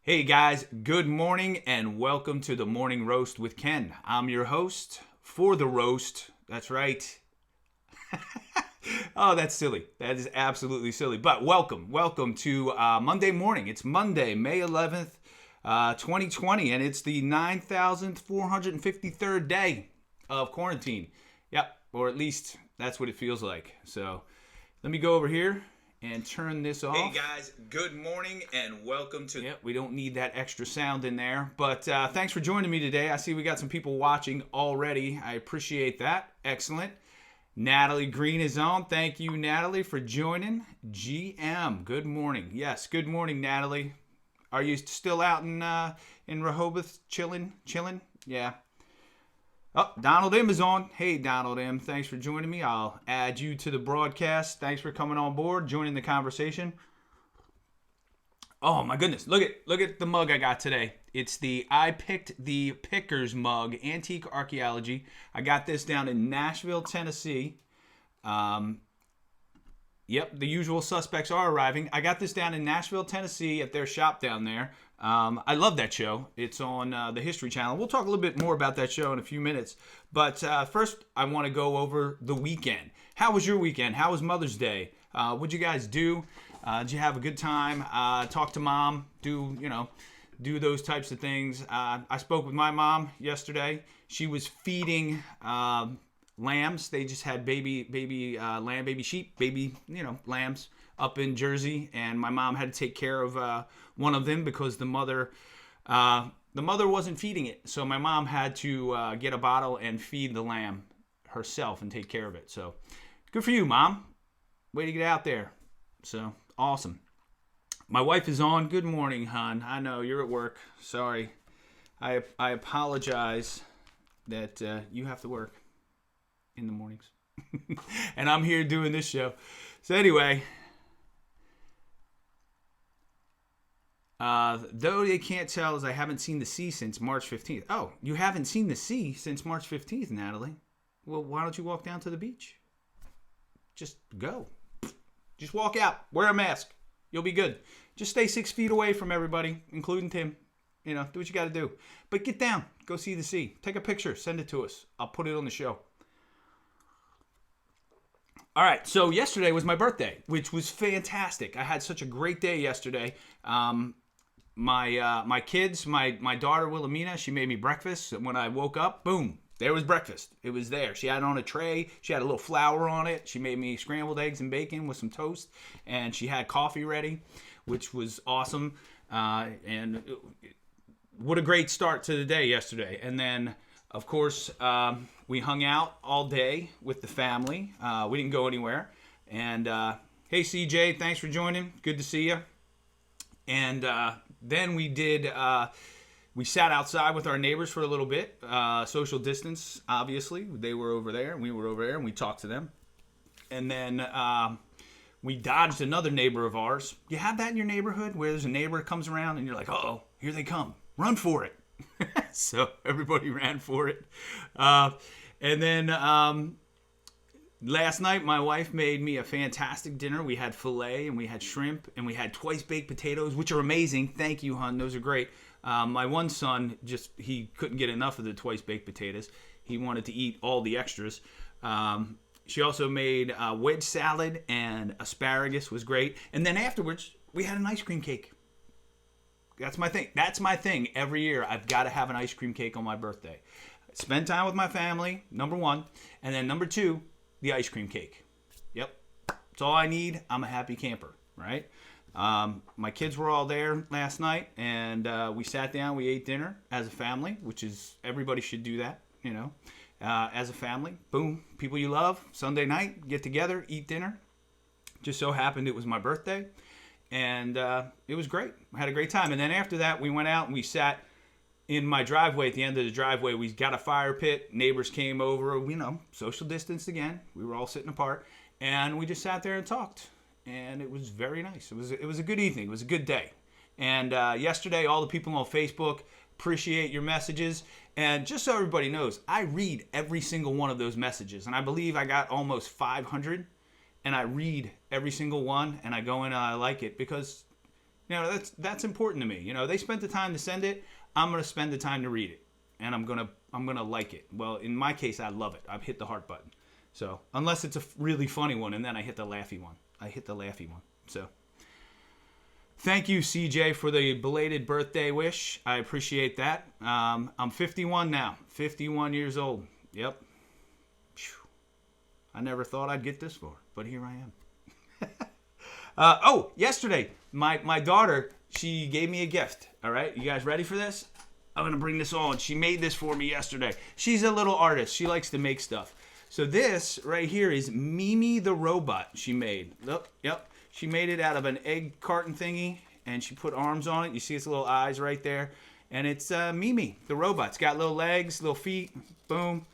Hey guys, good morning and welcome to the Morning Roast with Ken. I'm your host for the roast. That's right. Oh, that's silly. That is absolutely silly. But welcome to Monday morning. It's Monday, May 11th, 2020, and it's the 9,453rd day of quarantine. Yep, or at least that's what it feels like. So let me go over here and turn this off. Hey guys, good morning and welcome to... Yep, we don't need that extra sound in there. But thanks for joining me today. I see we got some people watching already. I appreciate that. Excellent. Natalie Green is on. Thank you, Natalie, for joining. GM, good morning. Yes, good morning, Natalie. Are you still out in Rehoboth chilling? Yeah. Oh, Donald M is on. Hey, Donald M, thanks for joining me. I'll add you to the broadcast. Thanks for coming on board, joining the conversation. Oh, my goodness. Look at the mug I got today. It's the I Picked the Pickers mug, Antique Archaeology. I got this down in Nashville, Tennessee. Yep, the usual suspects are arriving. I got this down in Nashville, Tennessee at their shop down there. I love that show. It's on the History Channel. We'll talk a little bit more about that show in a few minutes. But first, I want to go over the weekend. How was your weekend? How was Mother's Day? What'd you guys do? Did you have a good time? Talk to mom? Do those types of things. I spoke with my mom yesterday. She was feeding lambs. They just had baby lamb, baby sheep, lambs up in Jersey, and my mom had to take care of one of them because the mother wasn't feeding it. So my mom had to get a bottle and feed the lamb herself and take care of it. So good for you, Mom. Way to get out there. So awesome. My wife is on. Good morning, hon. I know you're at work. Sorry. I apologize that you have to work in the mornings. And I'm here doing this show. So anyway, though they can't tell as I haven't seen the sea since March 15th. Oh, you haven't seen the sea since March 15th, Natalie? Well, why don't you walk down to the beach? Just go. Just walk out. Wear a mask. You'll be good. Just stay 6 feet away from everybody, including Tim. Do what you got to do. But get down. Go see the sea. Take a picture. Send it to us. I'll put it on the show. All right. So yesterday was my birthday, which was fantastic. I had such a great day yesterday. My kids, my daughter Wilhelmina, she made me breakfast. And when I woke up, boom, there was breakfast. It was there. She had it on a tray. She had a little flour on it. She made me scrambled eggs and bacon with some toast. And she had coffee ready, which was awesome. And what a great start to the day yesterday. And then, of course, we hung out all day with the family. We didn't go anywhere. And hey, CJ, thanks for joining. Good to see you. And then we did... We sat outside with our neighbors for a little bit. Social distance, obviously. They were over there, and we were over there, and we talked to them. And then we dodged another neighbor of ours. You have that in your neighborhood where there's a neighbor that comes around, and you're like, uh-oh, here they come. Run for it. So everybody ran for it. And then last night, my wife made me a fantastic dinner. We had filet, and we had shrimp, and we had twice-baked potatoes, which are amazing. Thank you, hon. Those are great. My one son, he couldn't get enough of the twice-baked potatoes. He wanted to eat all the extras. She also made wedge salad, and asparagus was great. And then afterwards, we had an ice cream cake. That's my thing. Every year, I've got to have an ice cream cake on my birthday. Spend time with my family, number one. And then number two, the ice cream cake. Yep. That's all I need. I'm a happy camper, right? My kids were all there last night, and we sat down, we ate dinner as a family, which is, everybody should do that, as a family. Boom, people you love, Sunday night, get together, eat dinner. Just so happened it was my birthday, and it was great. I had a great time. And then after that, we went out and we sat in my driveway. At the end of the driveway, we got a fire pit. Neighbors came over, social distanced again. We were all sitting apart, and we just sat there and talked. And it was very nice. It was a good evening. It was a good day. And yesterday, all the people on Facebook, appreciate your messages. And just so everybody knows, I read every single one of those messages. And I believe I got almost 500. And I read every single one. And I go in and I like it because That's important to me. They spent the time to send it. I'm gonna spend the time to read it, and I'm gonna like it. Well, in my case, I love it. I've hit the heart button. So unless it's a really funny one, and then I hit the laughy one. So thank you, CJ, for the belated birthday wish. I appreciate that. I'm 51 now. 51 years old. Yep. I never thought I'd get this far, but here I am. Yesterday, my daughter, she gave me a gift. All right, you guys ready for this? I'm going to bring this on. She made this for me yesterday. She's a little artist. She likes to make stuff. So this right here is Mimi the robot she made. Yep. She made it out of an egg carton thingy, and she put arms on it. You see its little eyes right there. And it's Mimi the robot. It's got little legs, little feet. Boom.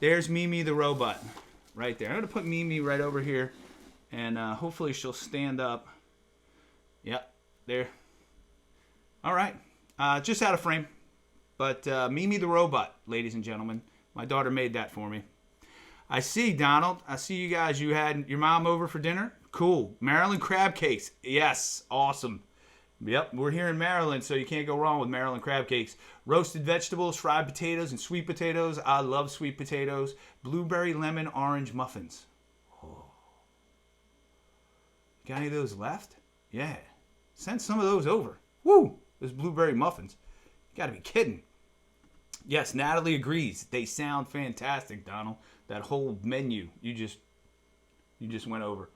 There's Mimi the robot right there. I'm going to put Mimi right over here, and hopefully she'll stand up. Yep, there. All right. Just out of frame. But Mimi the robot, ladies and gentlemen. My daughter made that for me. I see, Donald. I see you guys. You had your mom over for dinner? Cool. Maryland crab cakes. Yes. Awesome. Yep, we're here in Maryland, so you can't go wrong with Maryland crab cakes. Roasted vegetables, fried potatoes, and sweet potatoes. I love sweet potatoes. Blueberry, lemon, orange muffins. Oh. Got any of those left? Yeah. Send some of those over. Woo! Those blueberry muffins. You gotta be kidding. Yes, Natalie agrees. They sound fantastic, Donald. That whole menu you just went over.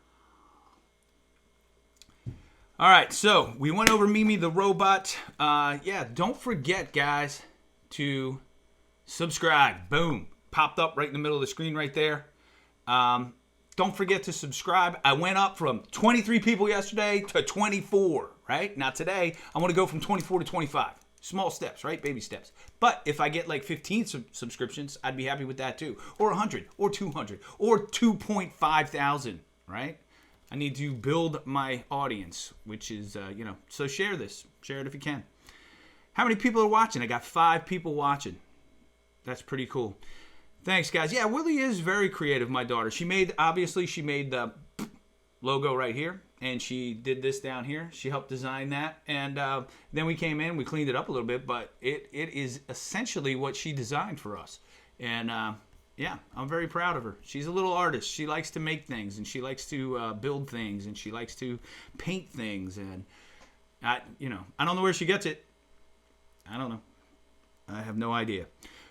All right, so we went over Mimi the robot. Don't forget, guys, to subscribe. Boom. Popped up right in the middle of the screen right there. Don't forget to subscribe. I went up from 23 people yesterday to 24, right? Now today, I want to go from 24 to 25. Small steps, right? Baby steps. But if I get like 15 subscriptions, I'd be happy with that too. Or 100, or 200, or 2.5 thousand, right? I need to build my audience, which is, so share this. Share it if you can. How many people are watching? I got 5 people watching. That's pretty cool. Thanks, guys. Yeah, Willie is very creative, my daughter. She made the logo right here, and she did this down here. She helped design that, and then we came in, we cleaned it up a little bit, but it is essentially what she designed for us. And I'm very proud of her. She's a little artist. She likes to make things, and she likes to build things, and she likes to paint things, and I don't know where she gets it. I don't know. I have no idea.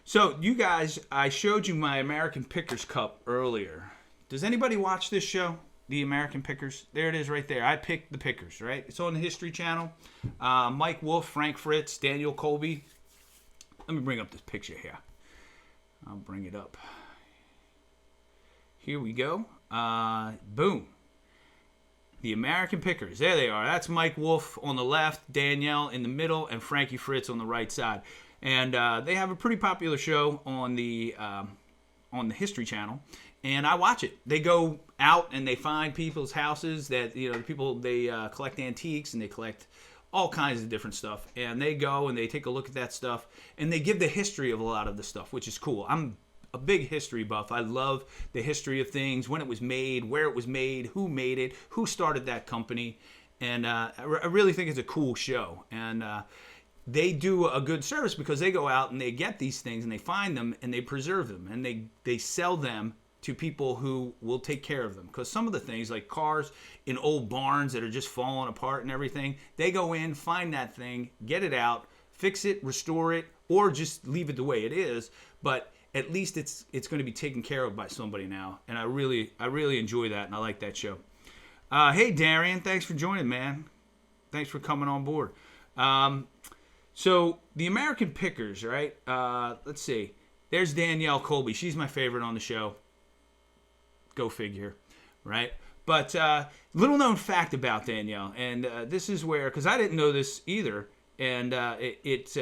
So, you guys, I showed you my American Pickers Cup earlier. Does anybody watch this show? The American Pickers. There it is right there. I picked the Pickers, right? It's on the History Channel. Mike Wolf, Frank Fritz, Daniel Colby. Let me bring up this picture here. I'll bring it up. Here we go. Boom. The American Pickers. There they are. That's Mike Wolf on the left, Danielle in the middle, and Frankie Fritz on the right side. And they have a pretty popular show on the History Channel. And I watch it. They go out and they find people's houses that, the people, they collect antiques and they collect all kinds of different stuff. And they go and they take a look at that stuff. And they give the history of a lot of the stuff, which is cool. I'm a big history buff. I love the history of things, when it was made, where it was made, who made it, who started that company. And I really think it's a cool show. And they do a good service because they go out and they get these things and they find them and they preserve them. And they sell them to people who will take care of them. Because some of the things, like cars in old barns that are just falling apart and everything, they go in, find that thing, get it out, fix it, restore it, or just leave it the way it is. But at least it's going to be taken care of by somebody now. And I really enjoy that, and I like that show. Hey, Darian, thanks for joining, man. Thanks for coming on board. So the American Pickers, right? Let's see. There's Danielle Colby. She's my favorite on the show. Go figure, right? But little known fact about Danielle, and this is where, because I didn't know this either, and it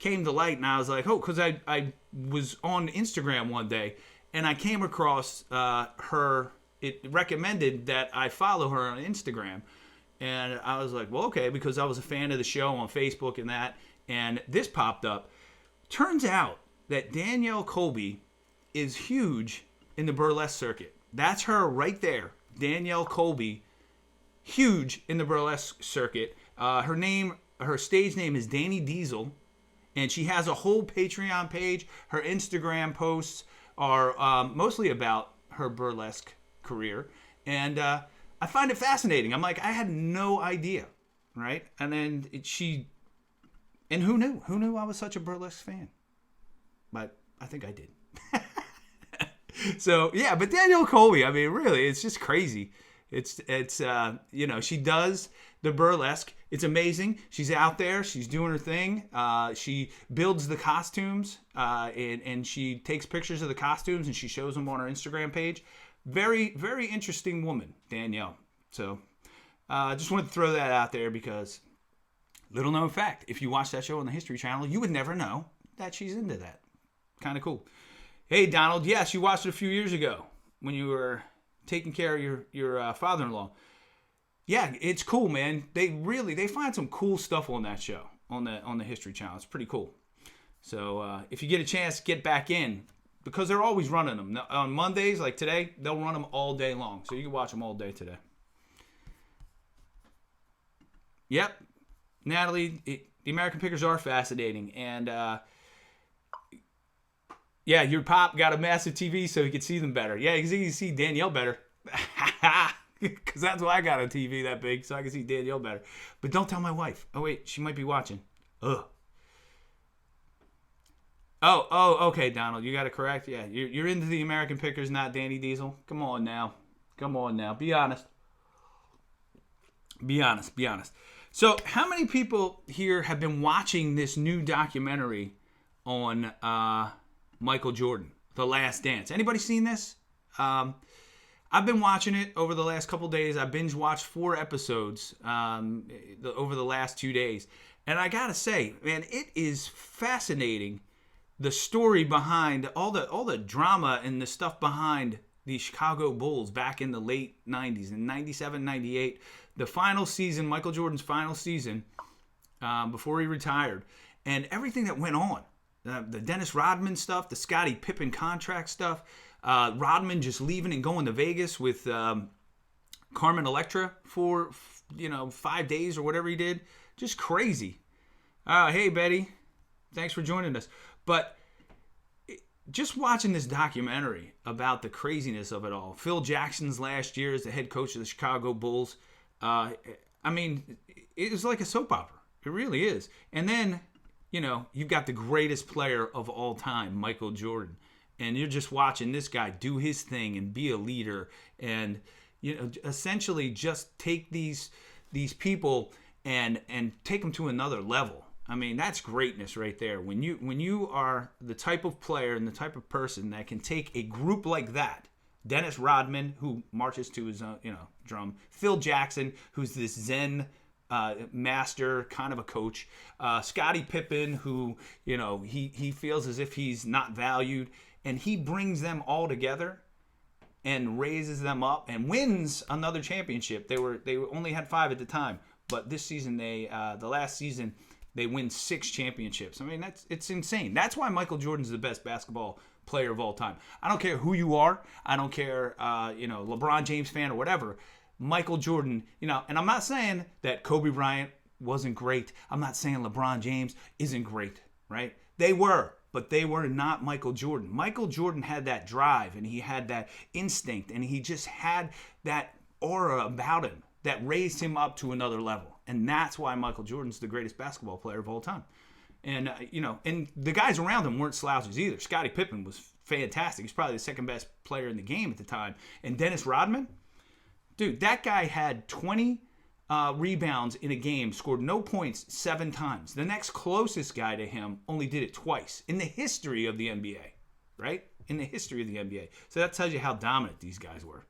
came to light, and I was like, oh, because I was on Instagram one day, and I came across her. It recommended that I follow her on Instagram, and I was like, well, okay, because I was a fan of the show on Facebook and that, and this popped up. Turns out that Danielle Colby is huge in the burlesque circuit. That's her right there. Danielle Colby, huge in the burlesque circuit. Her stage name is Danny Diesel, and she has a whole Patreon page. Her Instagram posts are mostly about her burlesque career, and I find it fascinating. I'm like, I had no idea, right? And then and who knew? Who knew I was such a burlesque fan? But I think I did. So yeah, but Danielle Colby, I mean, really, it's just crazy. It's she does the burlesque. It's amazing. She's out there. She's doing her thing. She builds the costumes, and she takes pictures of the costumes and she shows them on her Instagram page. Very, very interesting woman, Danielle. So just wanted to throw that out there because little known fact, if you watch that show on the History Channel, you would never know that she's into that. Kind of cool. Hey, Donald. Yes, you watched it a few years ago when you were taking care of your father-in-law. Yeah, it's cool, man. They find some cool stuff on that show on the History Channel. It's pretty cool. So if you get a chance, get back in because they're always running them on Mondays. Like today, they'll run them all day long, so you can watch them all day today. Yep, Natalie, the American Pickers are fascinating, and yeah, your pop got a massive TV so he could see them better. Yeah, because he can see Danielle better. Because that's why I got a TV that big, so I can see Danielle better. But don't tell my wife. Oh, wait, she might be watching. Ugh. Oh, okay, Donald, you got it correct. Yeah, you're into the American Pickers, not Danny Diesel. Come on now. Be honest. Be honest. So, how many people here have been watching this new documentary on Michael Jordan, The Last Dance? Anybody seen this? I've been watching it over the last couple days. I binge watched 4 episodes over the last 2 days. And I gotta say, man, it is fascinating, the story behind all the drama and the stuff behind the Chicago Bulls back in the late 90s, in 97, 98. The final season, Michael Jordan's final season, before he retired. And everything that went on. The Dennis Rodman stuff, the Scottie Pippen contract stuff. Rodman just leaving and going to Vegas with Carmen Electra for 5 days or whatever he did. Just crazy. Hey, Betty. Thanks for joining us. But just watching this documentary about the craziness of it all. Phil Jackson's last year as the head coach of the Chicago Bulls. I mean, it was like a soap opera. It really is. And then, you've got the greatest player of all time, Michael Jordan. And you're just watching this guy do his thing and be a leader and, essentially just take these people and take them to another level. I mean, that's greatness right there. When you are the type of player and the type of person that can take a group like that, Dennis Rodman, who marches to his own, drum, Phil Jackson, who's this Zen master kind of a coach, Scottie Pippen, who he feels as if he's not valued. And he brings them all together and raises them up and wins another championship. They only had 5 at the time, but this season the last season they win 6 championships. I mean, it's insane. That's why Michael Jordan's the best basketball player of all time. I don't care who you are. I don't care LeBron James fan or whatever. Michael Jordan, and I'm not saying that Kobe Bryant wasn't great. I'm not saying LeBron James isn't great, right? They were. But they were not Michael Jordan. Michael Jordan had that drive, and he had that instinct, and he just had that aura about him that raised him up to another level. And that's why Michael Jordan's the greatest basketball player of all time. And, and the guys around him weren't slouches either. Scottie Pippen was fantastic. He's probably the second best player in the game at the time. And Dennis Rodman, dude, that guy had 20 rebounds in a game, scored no points 7 times. The next closest guy to him only did it twice in the history of the NBA, right? In the history of the NBA. So that tells you how dominant these guys were.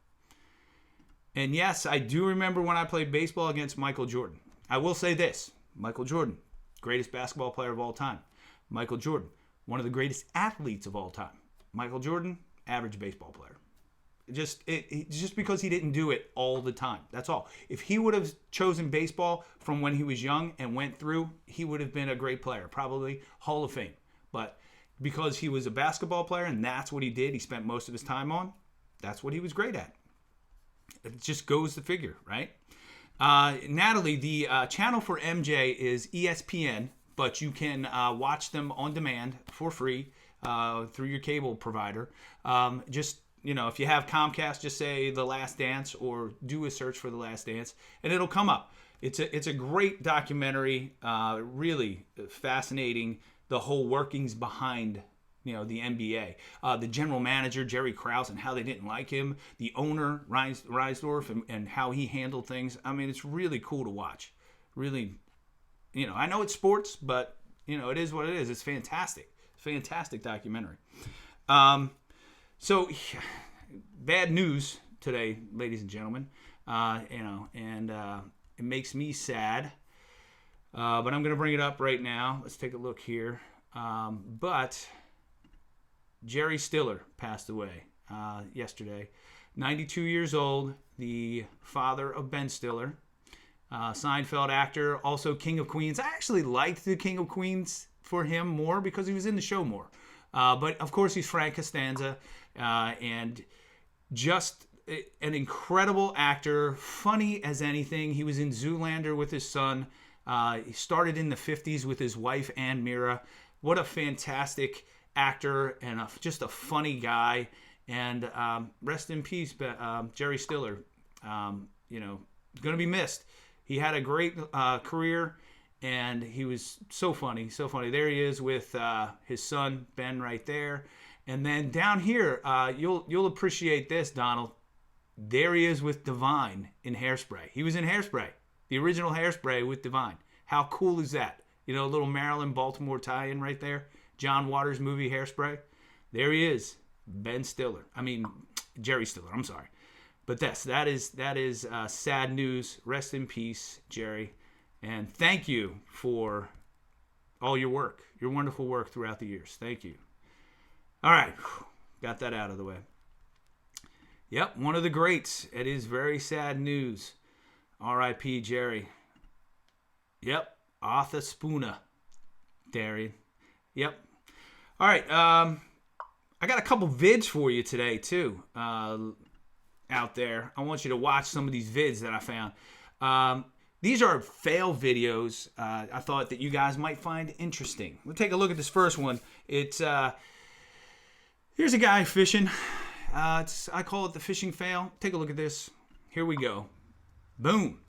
And yes, I do remember when I played baseball against Michael Jordan. I will say this, Michael Jordan, greatest basketball player of all time. Michael Jordan, one of the greatest athletes of all time. Michael Jordan, average baseball player. Just because he didn't do it all the time. That's all. If he would have chosen baseball from when he was young and went through, he would have been a great player, probably Hall of Fame. But because he was a basketball player and that's what he did, he spent most of his time on, that's what he was great at. It just goes to figure, right? Natalie, the channel for MJ is ESPN, but you can watch them on demand for free through your cable provider. Just, if you have Comcast, just say The Last Dance or do a search for The Last Dance, and it'll come up. It's a great documentary, really fascinating, the whole workings behind the NBA. The general manager, Jerry Krause, and how they didn't like him. The owner, Reisdorf, and how he handled things. I mean, it's really cool to watch. Really, I know it's sports, but, it is what it is. It's fantastic. Fantastic documentary. So, bad news today, ladies and gentlemen. And it makes me sad. But I'm going to bring it up right now. Let's take a look here. But Jerry Stiller passed away yesterday. 92 years old, the father of Ben Stiller. Seinfeld actor, also King of Queens. I actually liked the King of Queens for him more because he was in the show more. But, of course, he's Frank Costanza. And just an incredible actor, funny as anything. He was in Zoolander with his son. He started in the 50s with his wife, Ann Mira. What a fantastic actor and just a funny guy. And rest in peace, Jerry Stiller. Going to be missed. He had a great career, and he was so funny, so funny. There he is with his son, Ben, right there. And then down here, you'll appreciate this, Donald. There he is with Divine in Hairspray. He was in Hairspray, the original Hairspray with Divine. How cool is that? A little Maryland-Baltimore tie-in right there. John Waters movie Hairspray. There he is, Ben Stiller. Jerry Stiller. I'm sorry, but that is sad news. Rest in peace, Jerry, and thank you for all your work, your wonderful work throughout the years. Thank you. All right, got that out of the way. Yep, one of the greats. It is very sad news. R.I.P. Jerry. Yep, Arthur Spooner. Darian. Yep. All right, I got a couple vids for you today, too, out there. I want you to watch some of these vids that I found. These are fail videos I thought that you guys might find interesting. We'll take a look at this first one. It's here's a guy fishing. I call it the fishing fail. Take a look at this. Here we go. Boom.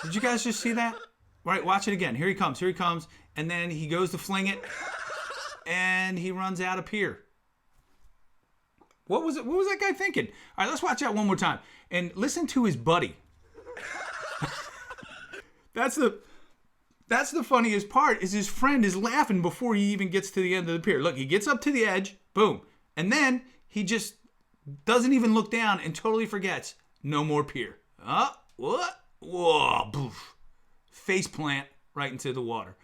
Did you guys just see that? All right, watch it again. Here he comes. Here he comes. And then he goes to fling it. And he runs out of pier. What was it? What was that guy thinking? All right, let's watch that one more time. And listen to his buddy. That's the funniest part, is his friend is laughing before he even gets to the end of the pier. Look, he gets up to the edge, boom. And then he just doesn't even look down and totally forgets, no more pier. What? Whoa, poof. Face plant right into the water.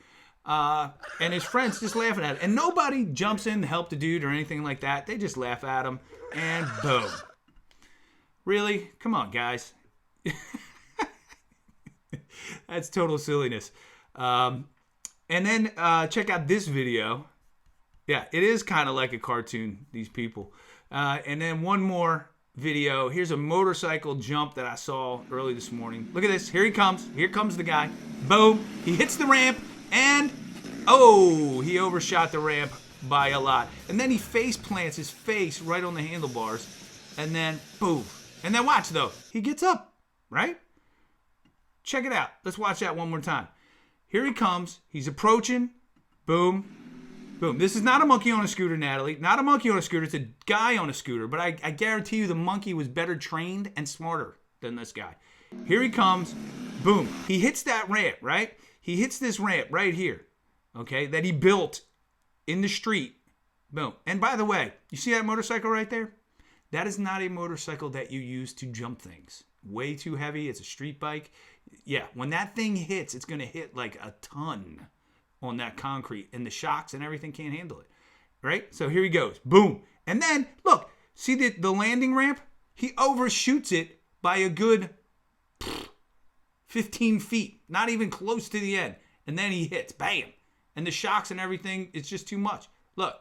And his friend's just laughing at it. And nobody jumps in to help the dude or anything like that. They just laugh at him, and boom. Really? Come on, guys. That's total silliness. And then check out this video. Yeah, it is kind of like a cartoon, these people. And then one more video. Here's a motorcycle jump that I saw early this morning. Look at this. Here he comes. Here comes the guy. Boom. He hits the ramp, and he overshot the ramp by a lot. And then he face plants his face right on the handlebars, and then boom. And then watch, though. He gets up, right? Check it out. Let's watch that one more time. Here he comes. He's approaching. Boom. Boom. This is not a monkey on a scooter, Natalie. Not a monkey on a scooter. It's a guy on a scooter. But I guarantee you the monkey was better trained and smarter than this guy. Here he comes. Boom. He hits that ramp, right? He hits this ramp right here, okay, that he built in the street. Boom. And by the way, you see that motorcycle right there? That is not a motorcycle that you use to jump things. Way too heavy. It's a street bike. Yeah, when that thing hits, it's going to hit like a ton on that concrete, and the shocks and everything can't handle it, right? So here he goes. Boom. And then, look, see the landing ramp? He overshoots it by a good 15 feet, not even close to the end. And then he hits. Bam. And the shocks and everything, it's just too much. Look.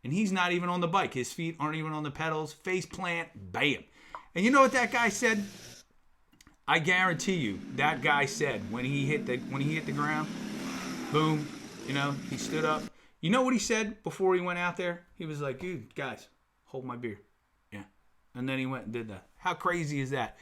And he's not even on the bike. His feet aren't even on the pedals. Face plant. Bam. And you know what that guy said? I guarantee you, that guy said when he hit the ground, boom, he stood up. You know what he said before he went out there? He was like, dude, guys, hold my beer. Yeah. And then he went and did that. How crazy is that?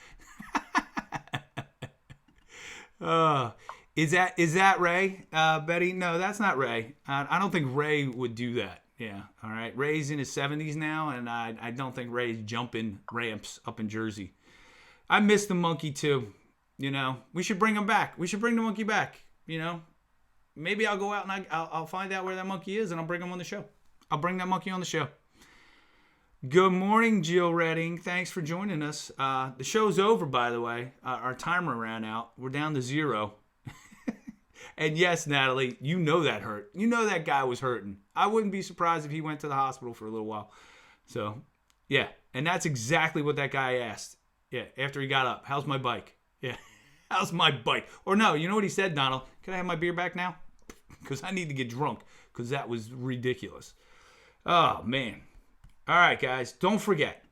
Is that Ray, Betty? No, that's not Ray. I don't think Ray would do that. Yeah, all right. Ray's in his 70s now, and I don't think Ray's jumping ramps up in Jersey. I miss the monkey too. We should bring him back. We should bring the monkey back. Maybe I'll go out and I'll find out where that monkey is, and I'll bring him on the show. I'll bring that monkey on the show. Good morning, Jill Redding. Thanks for joining us. The show's over, by the way. Our timer ran out. We're down to 0. And yes, Natalie, you know that hurt. You know that guy was hurting. I wouldn't be surprised if he went to the hospital for a little while. So, yeah. And that's exactly what that guy asked. Yeah, after he got up. How's my bike? Yeah. How's my bike? Or no, you know what he said, Donald? Can I have my beer back now? Because I need to get drunk. Because that was ridiculous. Oh, man. All right, guys. Don't forget.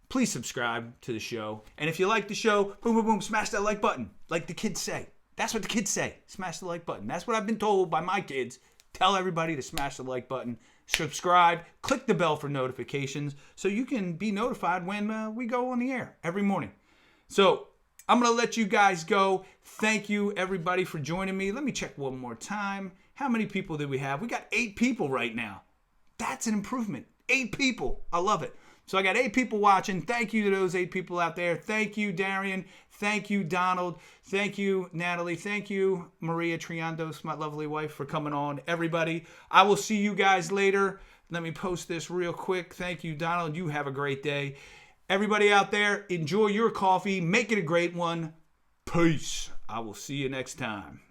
Please subscribe to the show. And if you like the show, boom, boom, boom, smash that like button. Like the kids say. That's what the kids say. Smash the like button. That's what I've been told by my kids. Tell everybody to smash the like button. Subscribe. Click the bell for notifications so you can be notified when we go on the air every morning. So I'm going to let you guys go. Thank you, everybody, for joining me. Let me check one more time. How many people did we have? We got 8 people right now. That's an improvement. 8 people. I love it. So I got 8 people watching. Thank you to those 8 people out there. Thank you, Darian. Thank you, Donald. Thank you, Natalie. Thank you, Maria Triandos, my lovely wife, for coming on. Everybody, I will see you guys later. Let me post this real quick. Thank you, Donald. You have a great day. Everybody out there, enjoy your coffee. Make it a great one. Peace. I will see you next time.